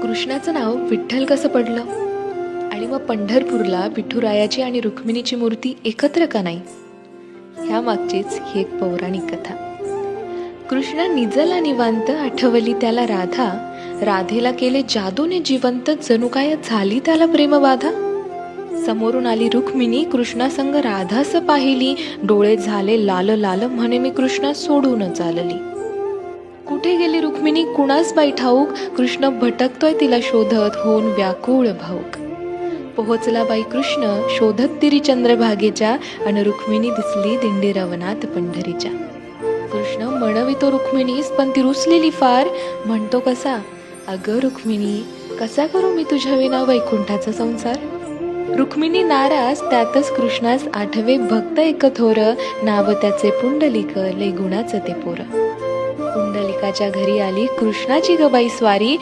कृष्णाचं नाव विठ्ठल कसं पडलं आणि मग पंढरपूरला विठुरायाची आणि रुक्मिणीची मूर्ती एकत्र का नाही? ह्या मागचीच ही एक पौराणिक कथा. कृष्णा निजला निवांत, आठवली त्याला राधा. राधेला केले जादूने जिवंत, जणू काय झाली त्याला प्रेमबाधा. समोरून आली रुक्मिणी, कृष्णासंग राधास पाहिली. डोळे झाले लाल लाल, म्हणे मी कृष्णा सोडून चालली. कुठे गेली रुक्मिणी कुणास बाई ठाऊक, कृष्ण भटकतोय तिला शोधत, होऊन व्याकुळ भाऊक. पोहोचला बाई कृष्ण शोधत तिरी चंद्रभागेच्या, अन रुक्मिणी दिसली दिंडी रवनात पंढरीच्या. कृष्ण म्हणवितो रुक्मिणीस, पण ती रुसलेली फार. म्हणतो कसा, अगं रुक्मिणी कसा करू मी तुझ्या विना वैकुंठाचा संसार. रुक्मिणी नाराज, त्यातच कृष्णास आठवे भक्त एक थोर. नाव त्याचे पुंडलिक, लय गुणाचं ते पोर. पुंडलिकाच्या घरी आली कृष्णाची गबाई स्वारी.